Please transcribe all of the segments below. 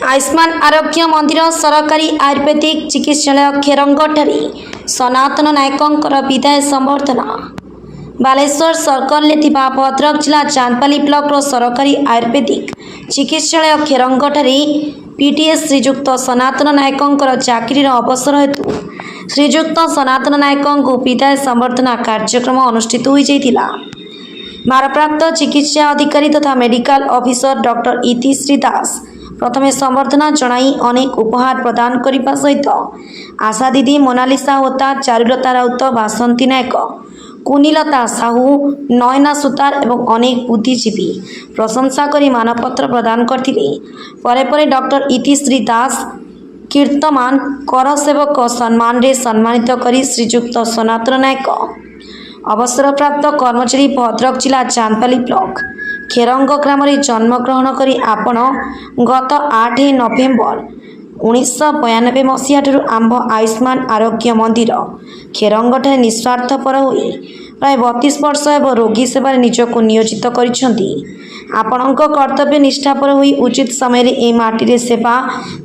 आयुष्मान आरोग्य मंदिर सरकारी आयुर्वेदिक चिकित्सालय खेरंगठारे सनातन नायकंकर विदाय संबर्धना। बालेश्वर सर्कल भद्रक जिला चांदपाली ब्लॉक सरकारी आयुर्वेदिक चिकित्सालय खेरंगठारे पीटीएस श्रीजुक्त सनातन नायकंकर चाकरी अवसर हेतु श्रीजुक्त सनातन नायकंकु विदाय संबर्धना कार्यक्रम अनुष्ठित हो जाइतिला। भारप्राप्त चिकित्सा अधिकारी तथा मेडिकल ऑफिसर डॉक्टर इतिश्री दास प्रथमे संबर्धना जनाई अनेक उपहार प्रदान करने सहित आशा दीदी मोनालिसा होता, चारुलता राउत, बासंती नायक, कुनीलता साहू, नयना सुतार एवं अनेक बुद्धिजीवी प्रशंसा करी मानपत्र प्रदान करथिले। परे परे डॉक्टर इतिश्री दास कीर्तमान कर सेवक सम्मान रे सम्मानित करी श्रीजुक्त सनातन नायक अवसर प्राप्त कर्मचारी भद्रक जिला चांदपाली ब्लॉक खेरंग ग्राम जन्मग्रहण करी आपण गत 8 नवेम्बर 1992 मसीहा आंभ आयुष्मान आरोग्य मंदिर खेरंगठारे निस्वार्थपर होई प्राय 32 वर्ष एवं रोगी सेवार निजक नियोजित करिसेंती। आपणक कर्तव्य निष्ठापर होई उचित समय ए माटी सेवा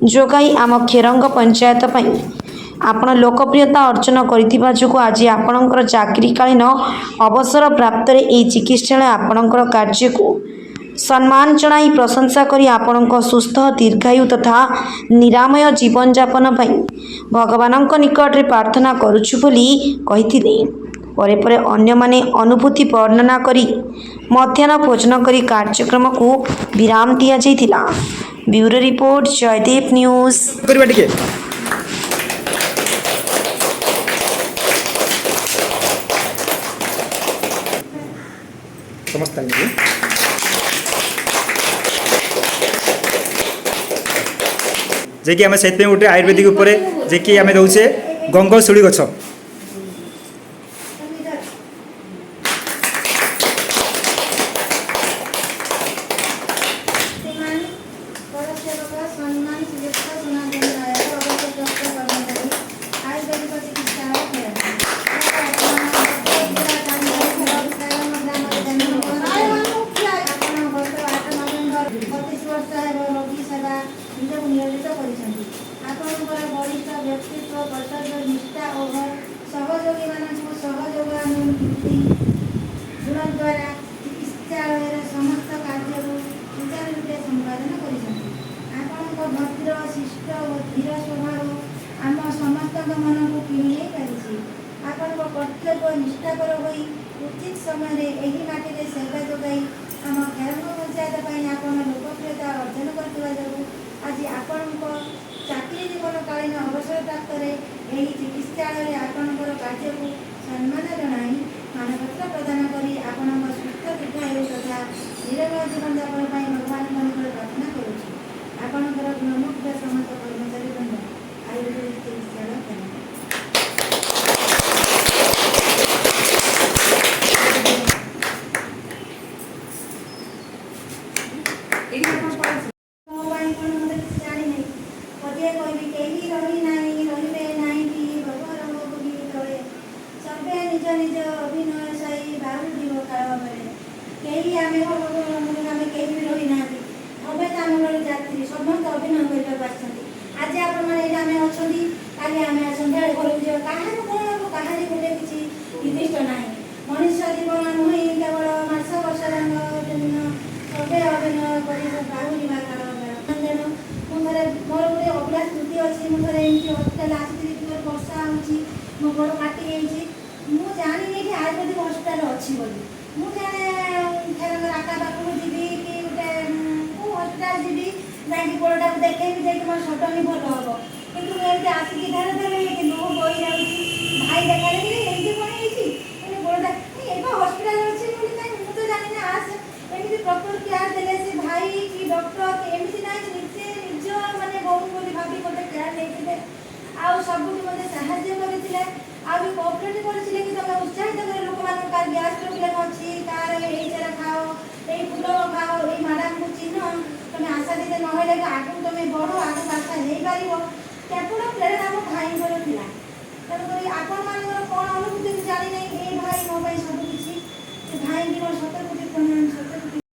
जोगाई आम खेरंग पंचायत पई आपण लोकप्रियता अर्जन करिथिबा जुगु आज आपणकर चाकरीकालीन अवसर प्राप्त ए चिकित्सालय आपणकर कार्य को सम्मान जनाई प्रशंसा करी आपणक सुस्थ दीर्घायु तथा निरामय जीवन यापन पई भगवानक निकट रे प्रार्थना करूछु बोली कहिथिले। परे परे अन्य माने अनुभूति वर्णना करी मध्याह्न भोजन करी कार्यक्रम को विराम दिया जाइतिला। Bureau report Jaydev news. समस्त जे कि आम से गोटे आयुर्वेदिक उपरे जे कि आम दौचे गंगशिउली गछ द्वारा चिकित्सालय समस्त कार्य सुचारू रूपे संपादन कर भद्र शिष्ट और धीर स्वभाव आम समस्त मन को किणी पारि आपण कर्तव्य निष्ठापर हो उचित समय यही माटी सेवा जोगाई आम खेरंग पंचायत आप लोकप्रियता अर्जन कर आज आपण चाकरी जीवन कालीन अवसर प्राप्त यही चिकित्सालय आपणकर कार्य को सम्मान जनाई मानपत्र प्रदान करी आपण सुस्थ दीर्घायु तथा निरामय जीवन यापन भगवान निकट प्रार्थना करुछु। आपणकर गुणमुग्ध समस्त कर्मचारी बंद आयुर्वेदिक चिकित्सालय निज अभिनय सही बाहुल कहीं आम कहीं भी रही ना हमें तो आम जात्री समस्त अभिनय करते आज आप अच्छा काली आम सन्ध्या घर को कहार कौन हम कहानी गोटे किसी निर्दिष्ट ना मनुष्य जीवन नुहे केवल मास वर्ष सबे अभिनय कर बाहुल तेणु मुझे मोर गोटे अभिलाष स्मृति अच्छी मुझे हस्पिटाल आसी वर्षा हो गोड़ काटी मु जानी कि आयुर्वेदिक हस्पिटाल अच्छी बोली मुझे आका पाखक जी कि गोटे हस्पिटाल जी जाकि गोड़ा देखे देखिए मोर सडनली भल हम कि आसिक धार देवे कि लुह बही जाऊँगी भाई देखा एमती कौन है गोड़ा हस्पिटाल अच्छी मुझे जानी ना आस एमती प्रॉपर केयर देले से भाई कि डॉक्टर एमती ना निजे निज माने बहुत बोली भाभी गोटे केयर देते आउ सबुठ मत साहाଯ୍य करते आउ कोऑपरेट करते कि तुम उत्साहित कर लोक मान गैस प्रोब्लेम अच्छी कार यही चारा खाओ यही फूल खाओ यही मैडम को चिन्ह तुम आशा दीदी नहले आगे तुम बढ़ो आगे आशा नहीं पार केवल प्रेरणा आम भाई तेणुक आपण मान कौन अनुभूति जानी नहीं ये भाई मो सब किसी भाई की सत कोटी प्रणाम।